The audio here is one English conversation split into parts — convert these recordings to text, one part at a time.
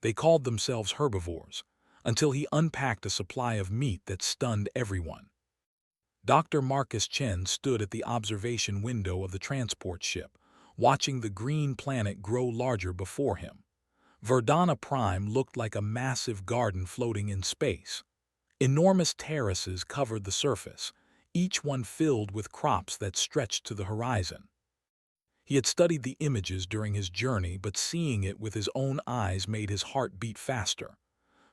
They called themselves herbivores, until he unpacked a supply of meat that stunned everyone. Dr. Marcus Chen stood at the observation window of the transport ship, watching the green planet grow larger before him. Verdana Prime looked like a massive garden floating in space. Enormous terraces covered the surface, each one filled with crops that stretched to the horizon. He had studied the images during his journey, but seeing it with his own eyes made his heart beat faster.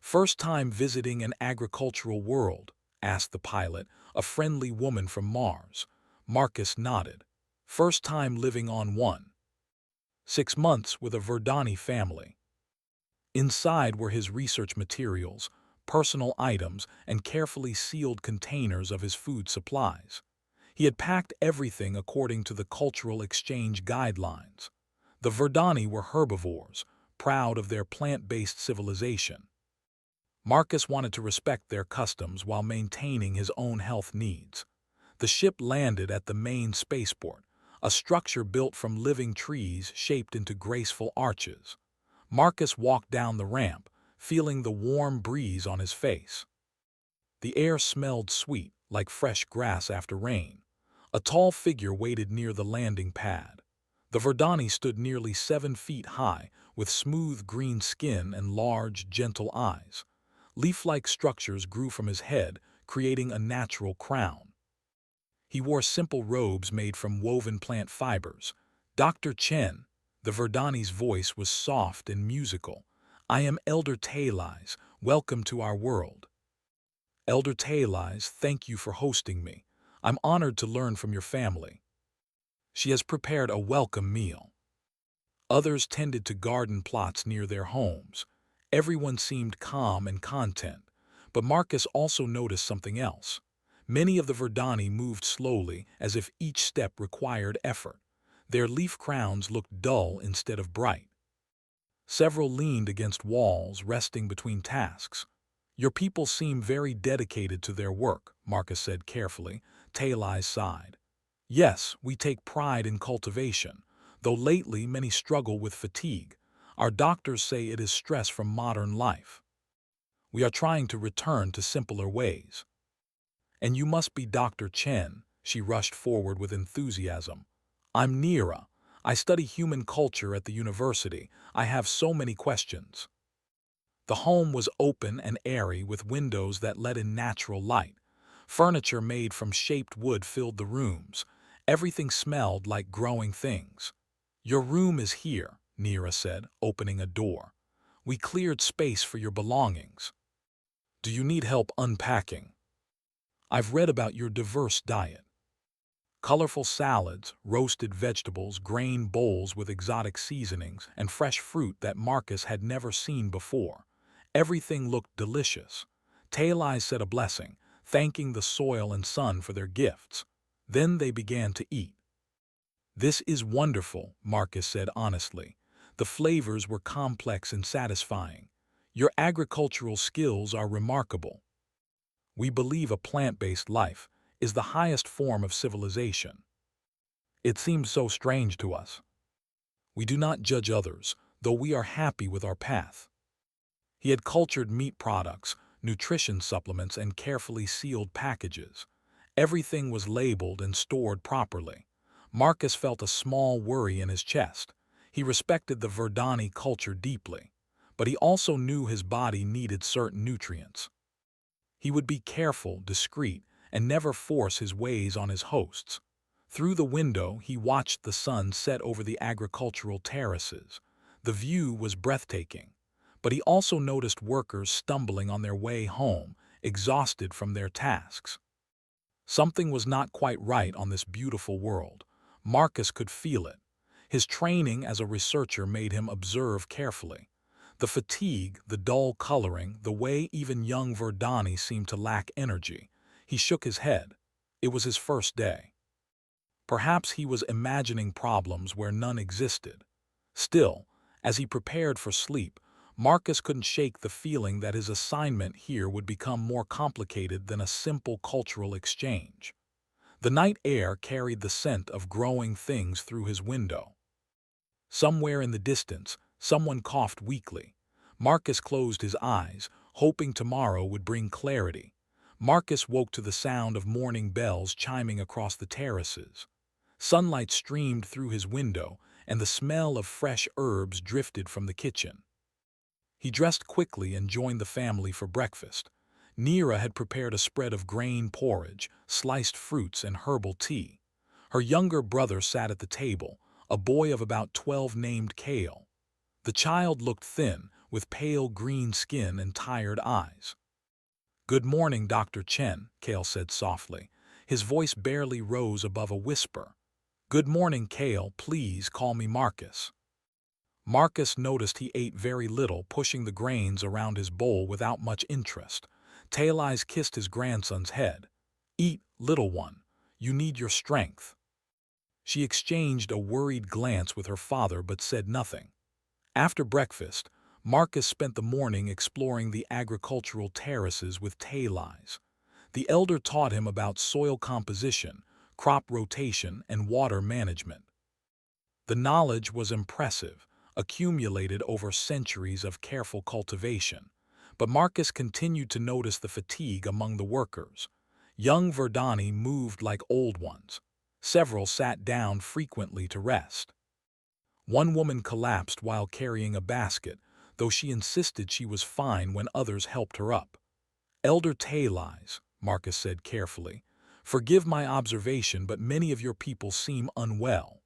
"First time visiting an agricultural world?" asked the pilot, a friendly woman from Mars. Marcus nodded. "First time living on one. 6 months with a Verdani family." Inside were his research materials, personal items, and carefully sealed containers of his food supplies. He had packed everything according to the cultural exchange guidelines. The Verdani were herbivores, proud of their plant-based civilization. Marcus wanted to respect their customs while maintaining his own health needs. The ship landed at the main spaceport, a structure built from living trees shaped into graceful arches. Marcus walked down the ramp, feeling the warm breeze on his face. The air smelled sweet, like fresh grass after rain. A tall figure waited near the landing pad. The Verdani stood nearly 7 feet high, with smooth green skin and large, gentle eyes. Leaf-like structures grew from his head, creating a natural crown. He wore simple robes made from woven plant fibers. "Dr. Chen," the Verdani's voice was soft and musical. "I am Elder Talais. Welcome to our world." "Elder Talais, thank you for hosting me. I'm honored to learn from your family." She has prepared a welcome meal. Others tended to garden plots near their homes. Everyone seemed calm and content, but Marcus also noticed something else. Many of the Verdani moved slowly, as if each step required effort. Their leaf crowns looked dull instead of bright. Several leaned against walls, resting between tasks. "Your people seem very dedicated to their work," Marcus said carefully. Talais sighed. "Yes, we take pride in cultivation, though lately many struggle with fatigue. Our doctors say it is stress from modern life. We are trying to return to simpler ways." "And you must be Dr. Chen," she rushed forward with enthusiasm. "I'm Nira. I study human culture at the university. I have so many questions." The home was open and airy, with windows that let in natural light. Furniture made from shaped wood filled the rooms. Everything smelled like growing things. "Your room is here," Nira said, opening a door. "We cleared space for your belongings. Do you need help unpacking? I've read about your diverse diet. Colorful salads, roasted vegetables, grain bowls with exotic seasonings, and fresh fruit that Marcus had never seen before. Everything looked delicious." Talais said a blessing, thanking the soil and sun for their gifts. Then they began to eat. "This is wonderful," Marcus said honestly. The flavors were complex and satisfying. "Your agricultural skills are remarkable. We believe a plant-based life is the highest form of civilization. It seems so strange to us. We do not judge others, though we are happy with our path." He had cultured meat products, nutrition supplements, and carefully sealed packages. Everything was labeled and stored properly. Marcus felt a small worry in his chest. He respected the Verdani culture deeply, but he also knew his body needed certain nutrients. He would be careful, discreet, and never force his ways on his hosts. Through the window, he watched the sun set over the agricultural terraces. The view was breathtaking, but he also noticed workers stumbling on their way home, exhausted from their tasks. Something was not quite right on this beautiful world. Marcus could feel it. His training as a researcher made him observe carefully. The fatigue, the dull coloring, the way even young Verdani seemed to lack energy. He shook his head. It was his first day. Perhaps he was imagining problems where none existed. Still, as he prepared for sleep, Marcus couldn't shake the feeling that his assignment here would become more complicated than a simple cultural exchange. The night air carried the scent of growing things through his window. Somewhere in the distance, someone coughed weakly. Marcus closed his eyes, hoping tomorrow would bring clarity. Marcus woke to the sound of morning bells chiming across the terraces. Sunlight streamed through his window, and the smell of fresh herbs drifted from the kitchen. He dressed quickly and joined the family for breakfast. Neera had prepared a spread of grain porridge, sliced fruits, and herbal tea. Her younger brother sat at the table, a boy of about 12 named Kale. The child looked thin, with pale green skin and tired eyes. "Good morning, Dr. Chen," Kale said softly. His voice barely rose above a whisper. "Good morning, Kale. Please call me Marcus." Marcus noticed he ate very little, pushing the grains around his bowl without much interest. Tail Eyes kissed his grandson's head. "Eat, little one. You need your strength." She exchanged a worried glance with her father but said nothing. After breakfast, Marcus spent the morning exploring the agricultural terraces with Tail Eyes. The elder taught him about soil composition, crop rotation, and water management. The knowledge was impressive, accumulated over centuries of careful cultivation. But Marcus continued to notice the fatigue among the workers. Young Verdani moved like old ones. Several sat down frequently to rest. One woman collapsed while carrying a basket, though she insisted she was fine when others helped her up. "Elder Tail Eyes," Marcus said carefully, "forgive my observation, but many of your people seem unwell.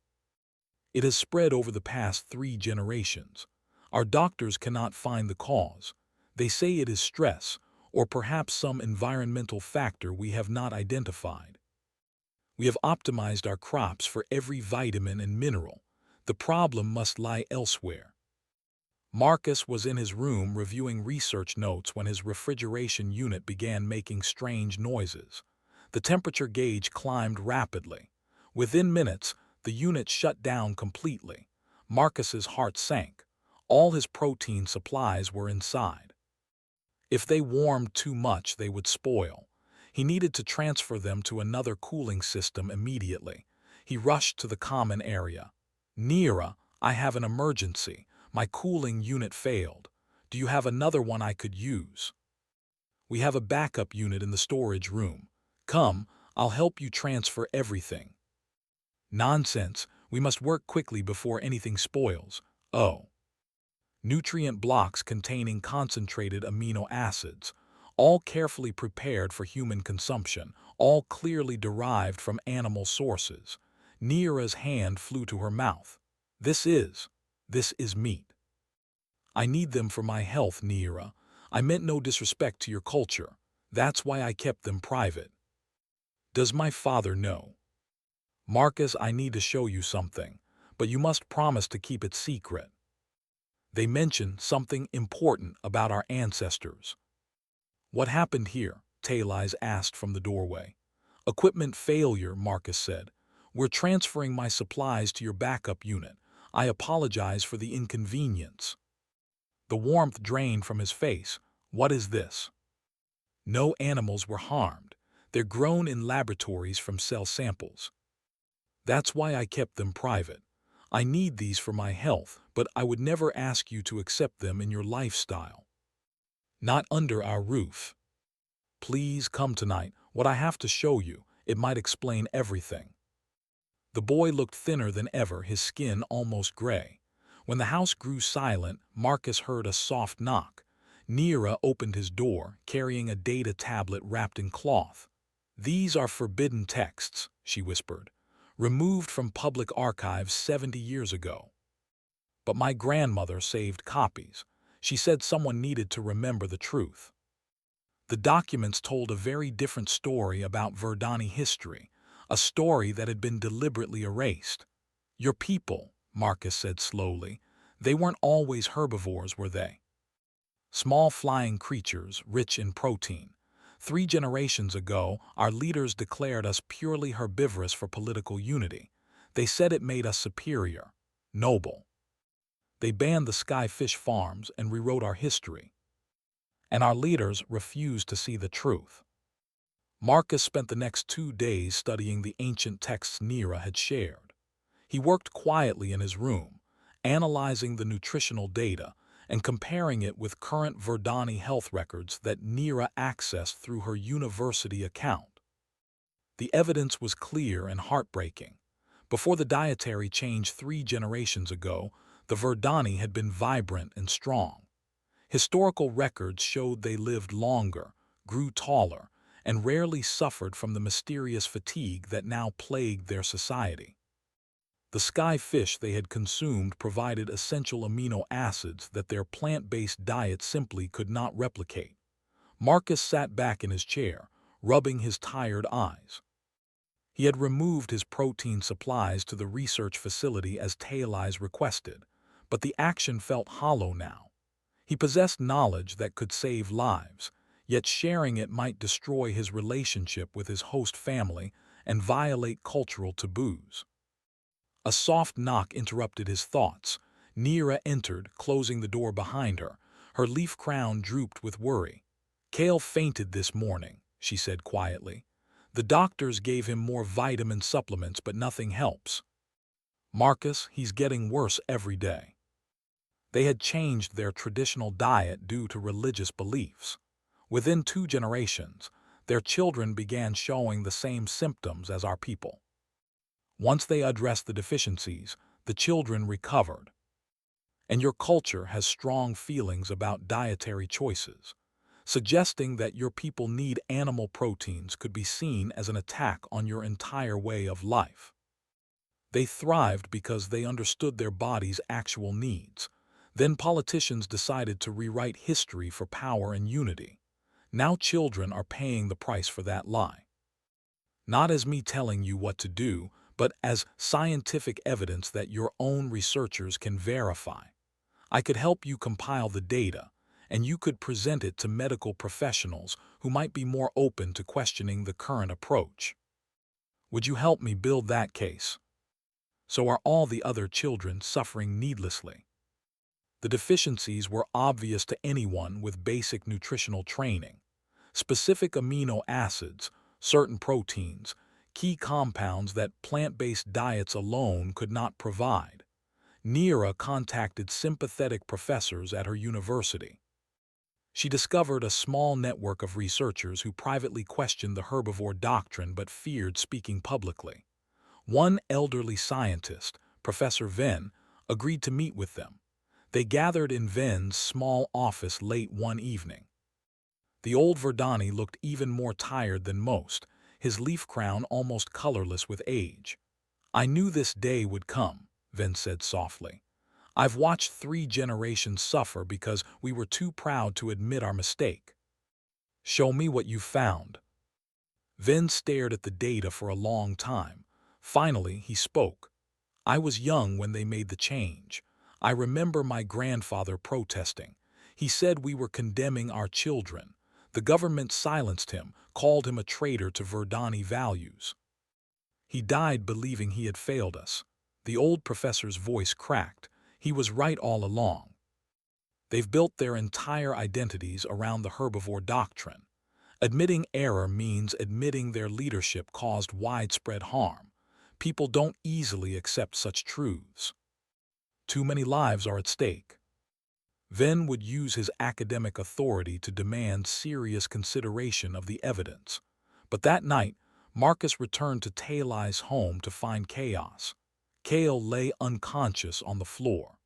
It has spread over the past 3 generations. Our doctors cannot find the cause. They say it is stress, or perhaps some environmental factor we have not identified. We have optimized our crops for every vitamin and mineral. The problem must lie elsewhere." Marcus was in his room reviewing research notes when his refrigeration unit began making strange noises. The temperature gauge climbed rapidly. Within minutes, the unit shut down completely. Marcus's heart sank. All his protein supplies were inside. If they warmed too much, they would spoil. He needed to transfer them to another cooling system immediately. He rushed to the common area. "Neera, I have an emergency. My cooling unit failed. Do you have another one I could use?" "We have a backup unit in the storage room. Come, I'll help you transfer everything." "Nonsense. We must work quickly before anything spoils." "Oh." Nutrient blocks containing concentrated amino acids, all carefully prepared for human consumption, all clearly derived from animal sources. Neera's hand flew to her mouth. This is meat. "I need them for my health, Neera. I meant no disrespect to your culture. That's why I kept them private." "Does my father know?" "Marcus, I need to show you something, but you must promise to keep it secret. They mention something important about our ancestors." "What happened here?" Tail Eyes asked from the doorway. "Equipment failure," Marcus said. "We're transferring my supplies to your backup unit. I apologize for the inconvenience." The warmth drained from his face. "What is this?" "No animals were harmed. They're grown in laboratories from cell samples. That's why I kept them private. I need these for my health, but I would never ask you to accept them in your lifestyle. Not under our roof. Please come tonight. What I have to show you, it might explain everything." The boy looked thinner than ever, his skin almost gray. When the house grew silent, Marcus heard a soft knock. Neera opened his door, carrying a data tablet wrapped in cloth. "These are forbidden texts," she whispered, "removed from public archives 70 years ago. But my grandmother saved copies. She said someone needed to remember the truth." The documents told a very different story about Verdani history, a story that had been deliberately erased. "Your people," Marcus said slowly, "they weren't always herbivores, were they? Small flying creatures, rich in protein. 3 generations ago, our leaders declared us purely herbivorous for political unity. They said it made us superior, noble. They banned the sky fish farms and rewrote our history. And our leaders refused to see the truth." Marcus spent the next 2 days studying the ancient texts Neera had shared. He worked quietly in his room, analyzing the nutritional data and comparing it with current Verdani health records that Nira accessed through her university account. The evidence was clear and heartbreaking. Before the dietary change 3 generations ago, the Verdani had been vibrant and strong. Historical records showed they lived longer, grew taller, and rarely suffered from the mysterious fatigue that now plagued their society. The sky fish they had consumed provided essential amino acids that their plant-based diet simply could not replicate. Marcus sat back in his chair, rubbing his tired eyes. He had removed his protein supplies to the research facility as Tailey's requested, but the action felt hollow now. He possessed knowledge that could save lives, yet sharing it might destroy his relationship with his host family and violate cultural taboos. A soft knock interrupted his thoughts. Nira entered, closing the door behind her. Her leaf crown drooped with worry. "Kale fainted this morning," she said quietly. "The doctors gave him more vitamin supplements, but nothing helps. Marcus, he's getting worse every day." They had changed their traditional diet due to religious beliefs. Within 2 generations, their children began showing the same symptoms as our people. Once they addressed the deficiencies, the children recovered. And your culture has strong feelings about dietary choices. Suggesting that your people need animal proteins could be seen as an attack on your entire way of life. They thrived because they understood their body's actual needs. Then politicians decided to rewrite history for power and unity. Now children are paying the price for that lie. Not as me telling you what to do, but as scientific evidence that your own researchers can verify. I could help you compile the data, and you could present it to medical professionals who might be more open to questioning the current approach. Would you help me build that case? So are all the other children suffering needlessly? The deficiencies were obvious to anyone with basic nutritional training. Specific amino acids, certain proteins, key compounds that plant-based diets alone could not provide. Nira contacted sympathetic professors at her university. She discovered a small network of researchers who privately questioned the herbivore doctrine but feared speaking publicly. One elderly scientist, Professor Venn, agreed to meet with them. They gathered in Venn's small office late one evening. The old Verdani looked even more tired than most, his leaf crown almost colorless with age. "I knew this day would come," Venn said softly. "I've watched 3 generations suffer because we were too proud to admit our mistake. Show me what you found." Venn stared at the data for a long time. Finally, he spoke. "I was young when they made the change. I remember my grandfather protesting. He said we were condemning our children. The government silenced him, called him a traitor to Verdani values. He died believing he had failed us." The old professor's voice cracked. He was right all along. They've built their entire identities around the herbivore doctrine. Admitting error means admitting their leadership caused widespread harm. People don't easily accept such truths. Too many lives are at stake. Venn would use his academic authority to demand serious consideration of the evidence. But that night, Marcus returned to Tailey's home to find chaos. Kale lay unconscious on the floor.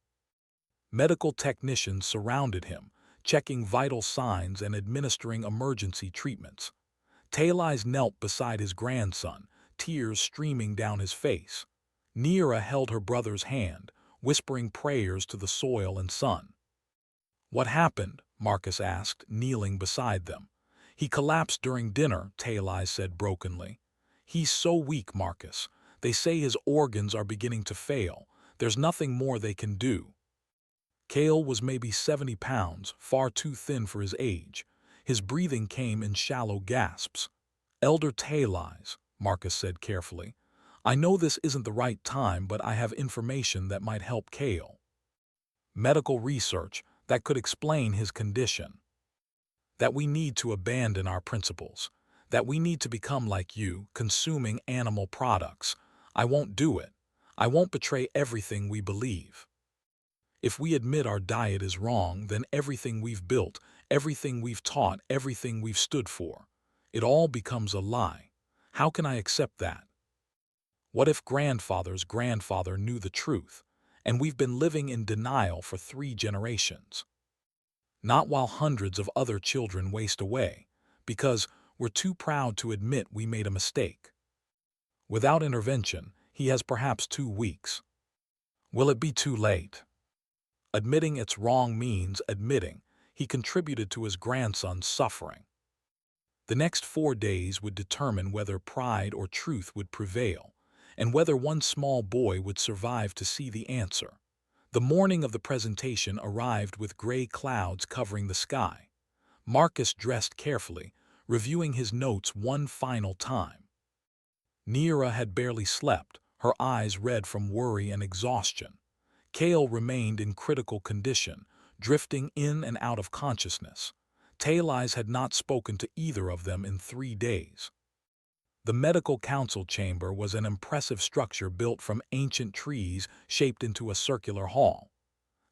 Medical technicians surrounded him, checking vital signs and administering emergency treatments. Tailey's knelt beside his grandson, tears streaming down his face. Nira held her brother's hand, whispering prayers to the soil and sun. "What happened?" Marcus asked, kneeling beside them. "He collapsed during dinner," Tailey said brokenly. "He's so weak, Marcus. They say his organs are beginning to fail. There's nothing more they can do." Kale was maybe 70 pounds, far too thin for his age. His breathing came in shallow gasps. "Elder Tailey's," Marcus said carefully. "I know this isn't the right time, but I have information that might help Kale. Medical research that could explain his condition. That we need to abandon our principles. That we need to become like you, consuming animal products. I won't do it. I won't betray everything we believe." If we admit our diet is wrong, then everything we've built, everything we've taught, everything we've stood for, it all becomes a lie. How can I accept that? What if grandfather's grandfather knew the truth, and we've been living in denial for 3 generations? Not while hundreds of other children waste away, because we're too proud to admit we made a mistake. Without intervention, he has perhaps 2 weeks. Will it be too late? Admitting it's wrong means admitting he contributed to his grandson's suffering. The next 4 days would determine whether pride or truth would prevail, and whether one small boy would survive to see the answer. The morning of the presentation arrived with gray clouds covering the sky. Marcus dressed carefully, reviewing his notes one final time. Neera had barely slept, her eyes red from worry and exhaustion. Kale remained in critical condition, drifting in and out of consciousness. Taileyes had not spoken to either of them in 3 days. The medical council chamber was an impressive structure built from ancient trees shaped into a circular hall.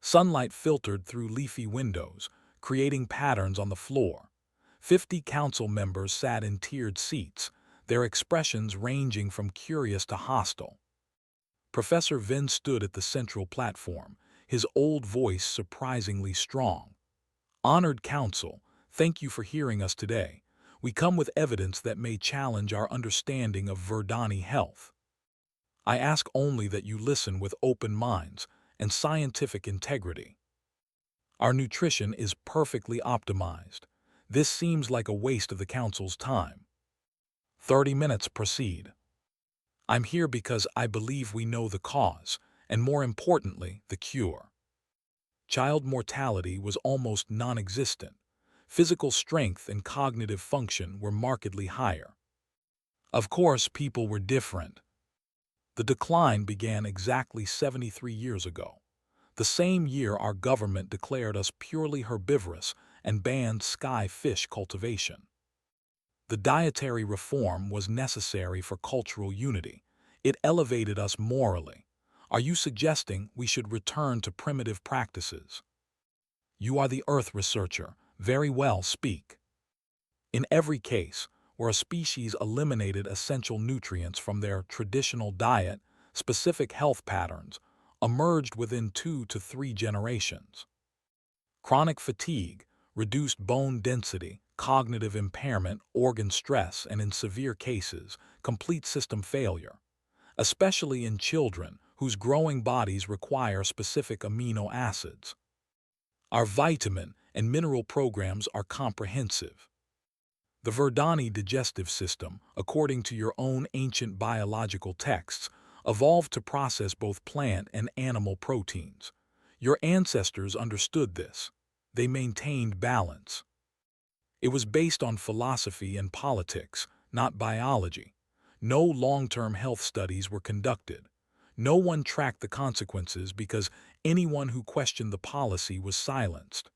Sunlight filtered through leafy windows, creating patterns on the floor. 50 council members sat in tiered seats, their expressions ranging from curious to hostile. Professor Vin stood at the central platform, his old voice surprisingly strong. Honored Council, thank you for hearing us today. We come with evidence that may challenge our understanding of Verdani health. I ask only that you listen with open minds and scientific integrity. Our nutrition is perfectly optimized. This seems like a waste of the Council's time. 30 minutes proceed. I'm here because I believe we know the cause, and more importantly, the cure. Child mortality was almost non-existent. Physical strength and cognitive function were markedly higher. Of course, people were different. The decline began exactly 73 years ago, the same year our government declared us purely herbivorous and banned sky fish cultivation. The dietary reform was necessary for cultural unity. It elevated us morally. Are you suggesting we should return to primitive practices? You are the Earth researcher. Very well, speak. In every case where a species eliminated essential nutrients from their traditional diet, specific health patterns emerged within 2 to 3 generations. Chronic fatigue, reduced bone density, cognitive impairment, organ stress, and in severe cases, complete system failure, especially in children whose growing bodies require specific amino acids. Our vitamin and mineral programs are comprehensive. The Verdani digestive system, according to your own ancient biological texts, evolved to process both plant and animal proteins. Your ancestors understood this. They maintained balance. It was based on philosophy and politics, not biology. No long-term health studies were conducted. No one tracked the consequences because anyone who questioned the policy was silenced.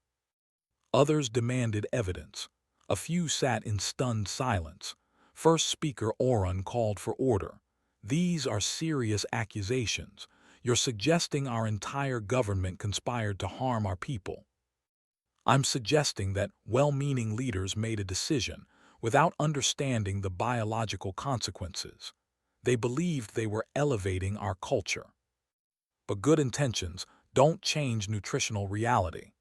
Others demanded evidence. A few sat in stunned silence. First speaker Orun called for order. These are serious accusations. You're suggesting our entire government conspired to harm our people. I'm suggesting that well-meaning leaders made a decision without understanding the biological consequences. They believed they were elevating our culture. But good intentions don't change nutritional reality.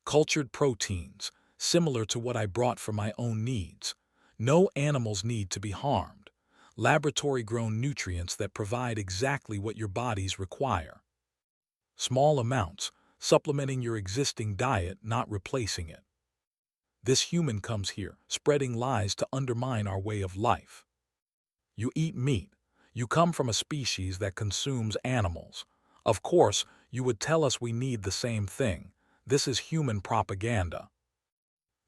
Cultured proteins, similar to what I brought for my own needs. No animals need to be harmed. Laboratory-grown nutrients that provide exactly what your bodies require. Small amounts, supplementing your existing diet, not replacing it. This human comes here, spreading lies to undermine our way of life. You eat meat. You come from a species that consumes animals. Of course, you would tell us we need the same thing. This is human propaganda.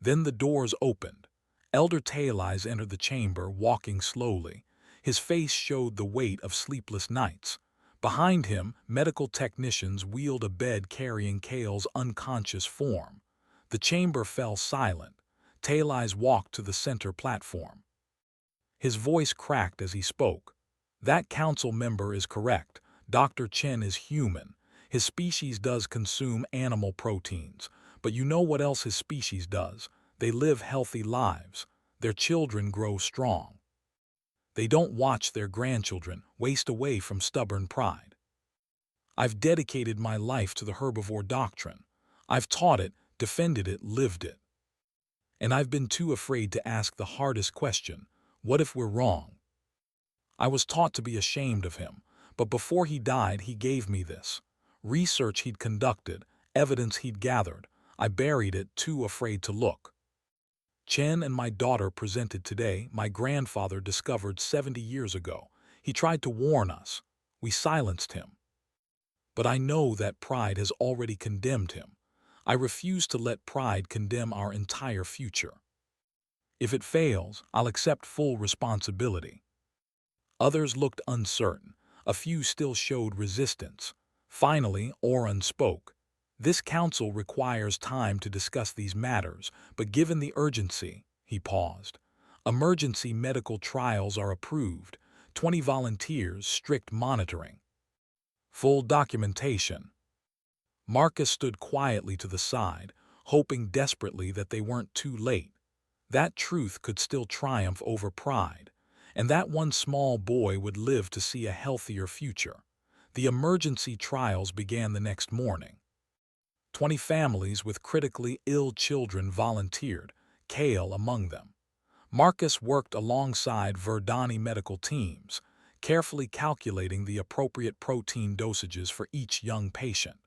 Then the doors opened. Elder Taileyes entered the chamber, walking slowly. His face showed the weight of sleepless nights. Behind him, medical technicians wheeled a bed carrying Kale's unconscious form. The chamber fell silent. Taileyes walked to the center platform. His voice cracked as he spoke. That council member is correct. Dr. Chen is human. His species does consume animal proteins, but you know what else his species does? They live healthy lives. Their children grow strong. They don't watch their grandchildren waste away from stubborn pride. I've dedicated my life to the herbivore doctrine. I've taught it, defended it, lived it. And I've been too afraid to ask the hardest question: what if we're wrong? I was taught to be ashamed of him, but before he died he gave me this. Research he'd conducted, evidence he'd gathered. I buried it, too afraid to look. Chen and my daughter presented today, my grandfather discovered 70 years ago. He tried to warn us. We silenced him. But I know that pride has already condemned him. I refuse to let pride condemn our entire future. If it fails, I'll accept full responsibility. Others looked uncertain. A few still showed resistance. Finally, Oren spoke. This council requires time to discuss these matters, but given the urgency, he paused. Emergency medical trials are approved, 20 volunteers, strict monitoring. Full documentation. Marcus stood quietly to the side, hoping desperately that they weren't too late. That truth could still triumph over pride, and that one small boy would live to see a healthier future. The emergency trials began the next morning. 20 families with critically ill children volunteered, Kale among them. Marcus worked alongside Verdani medical teams, carefully calculating the appropriate protein dosages for each young patient.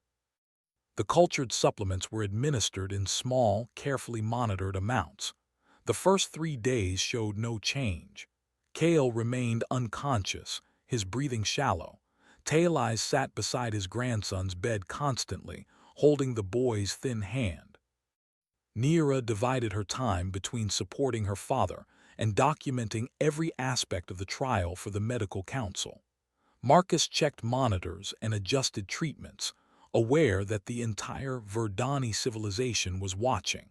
The cultured supplements were administered in small, carefully monitored amounts. The first 3 days showed no change. Kale remained unconscious, his breathing shallow. Taileyes sat beside his grandson's bed constantly, holding the boy's thin hand. Neera divided her time between supporting her father and documenting every aspect of the trial for the medical council. Marcus checked monitors and adjusted treatments, aware that the entire Verdani civilization was watching.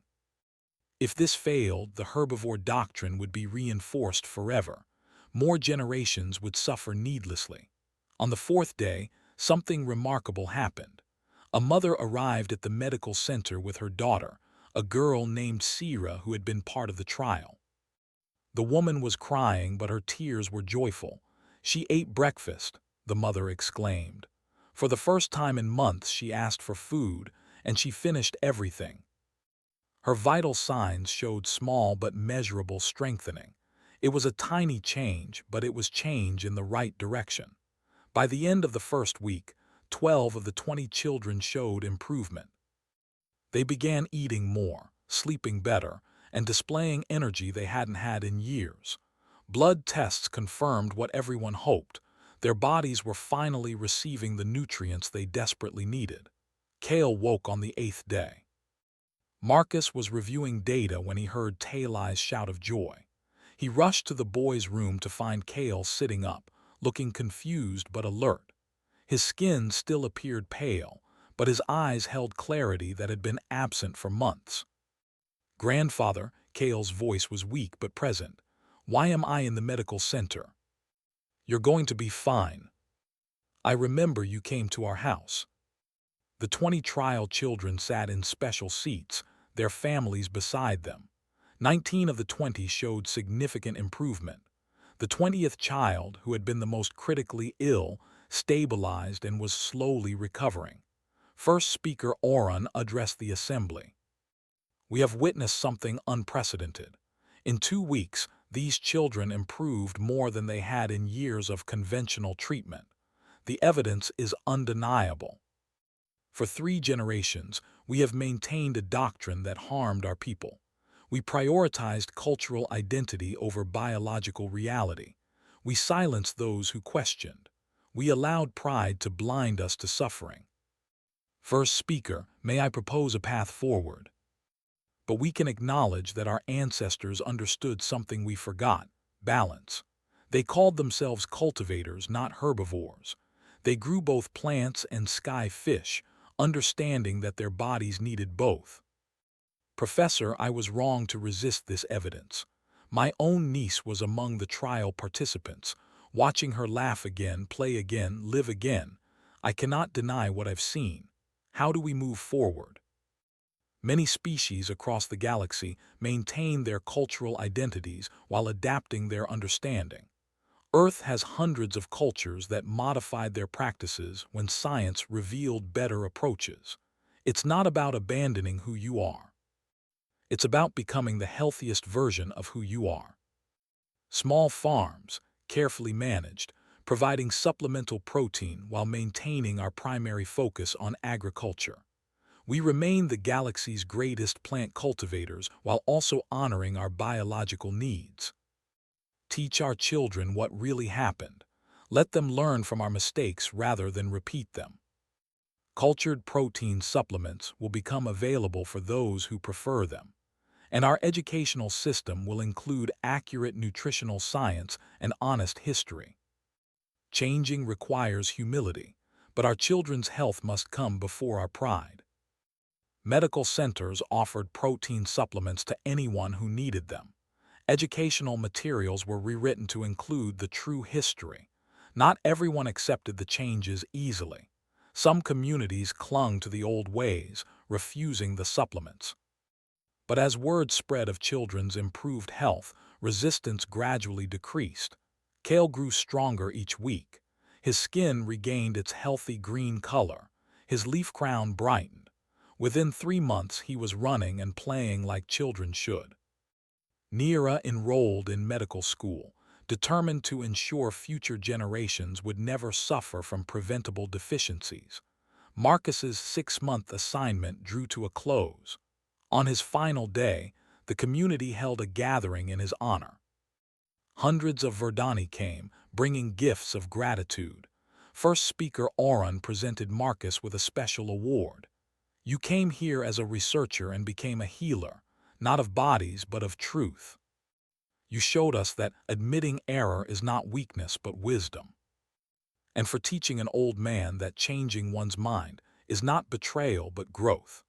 If this failed, the herbivore doctrine would be reinforced forever. More generations would suffer needlessly. On the 4th day, something remarkable happened. A mother arrived at the medical center with her daughter, a girl named Sira who had been part of the trial. The woman was crying, but her tears were joyful. She ate breakfast, the mother exclaimed. For the first time in months she asked for food, and she finished everything. Her vital signs showed small but measurable strengthening. It was a tiny change, but it was change in the right direction. By the end of the first week, 12 of the 20 children showed improvement. They began eating more, sleeping better, and displaying energy they hadn't had in years. Blood tests confirmed what everyone hoped. Their bodies were finally receiving the nutrients they desperately needed. Kale woke on the 8th day. Marcus was reviewing data when he heard Taileyes' shout of joy. He rushed to the boy's room to find Kale sitting up, looking confused but alert. His skin still appeared pale, but his eyes held clarity that had been absent for months. "Grandfather," Kale's voice was weak but present. "Why am I in the medical center?" "You're going to be fine. I remember you came to our house." The 20 trial children sat in special seats, their families beside them. 19 of the 20 showed significant improvement. The 20th child, who had been the most critically ill, stabilized and was slowly recovering. First speaker Oren addressed the assembly. "We have witnessed something unprecedented. In 2 weeks, these children improved more than they had in years of conventional treatment. The evidence is undeniable. For 3 generations, we have maintained a doctrine that harmed our people. We prioritized cultural identity over biological reality. We silenced those who questioned. We allowed pride to blind us to suffering. First speaker, may I propose a path forward? But we can acknowledge that our ancestors understood something we forgot: balance. They called themselves cultivators, not herbivores. They grew both plants and sky fish, understanding that their bodies needed both. Professor, I was wrong to resist this evidence. My own niece was among the trial participants. Watching her laugh again, play again, live again, I cannot deny what I've seen. How do we move forward? Many species across the galaxy maintain their cultural identities while adapting their understanding. Earth has hundreds of cultures that modified their practices when science revealed better approaches. It's not about abandoning who you are. It's about becoming the healthiest version of who you are. Small farms, carefully managed, providing supplemental protein while maintaining our primary focus on agriculture. We remain the galaxy's greatest plant cultivators while also honoring our biological needs. Teach our children what really happened. Let them learn from our mistakes rather than repeat them. Cultured protein supplements will become available for those who prefer them, and our educational system will include accurate nutritional science and honest history. Changing requires humility, but our children's health must come before our pride. Medical centers offered protein supplements to anyone who needed them. Educational materials were rewritten to include the true history. Not everyone accepted the changes easily. Some communities clung to the old ways, refusing the supplements. But as word spread of children's improved health, resistance gradually decreased. Kale grew stronger each week. His skin regained its healthy green color. His leaf crown brightened. Within 3 months, he was running and playing like children should. Nira enrolled in medical school, determined to ensure future generations would never suffer from preventable deficiencies. Marcus's 6-month assignment drew to a close. On his final day, the community held a gathering in his honor. Hundreds of Verdani came, bringing gifts of gratitude. First speaker Auron presented Marcus with a special award. You came here as a researcher and became a healer, not of bodies but of truth. You showed us that admitting error is not weakness but wisdom. And for teaching an old man that changing one's mind is not betrayal but growth.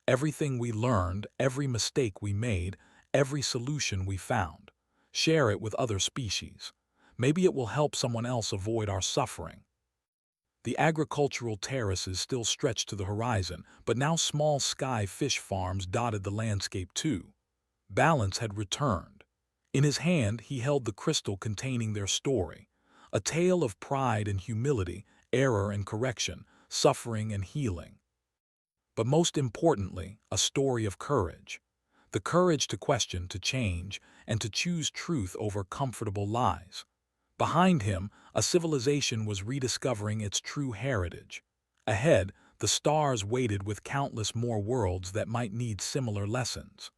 Everything we learned, every mistake we made, every solution we found, share it with other species. Maybe it will help someone else avoid our suffering. The agricultural terraces still stretched to the horizon, but now small sky fish farms dotted the landscape too. Balance had returned. In his hand he held the crystal containing their story, a tale of pride and humility, error and correction, suffering and healing. But most importantly, a story of courage. The courage to question, to change, and to choose truth over comfortable lies. Behind him, a civilization was rediscovering its true heritage. Ahead, the stars waited with countless more worlds that might need similar lessons.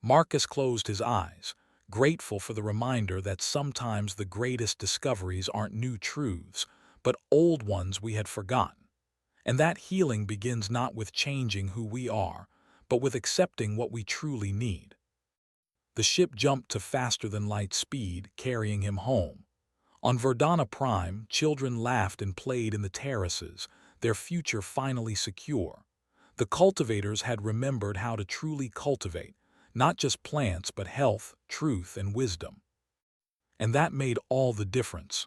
Marcus closed his eyes, grateful for the reminder that sometimes the greatest discoveries aren't new truths, but old ones we had forgotten. And that healing begins not with changing who we are, but with accepting what we truly need. The ship jumped to faster-than-light speed, carrying him home. On Verdana Prime, children laughed and played in the terraces, their future finally secure. The cultivators had remembered how to truly cultivate, not just plants but health, truth, and wisdom. And that made all the difference.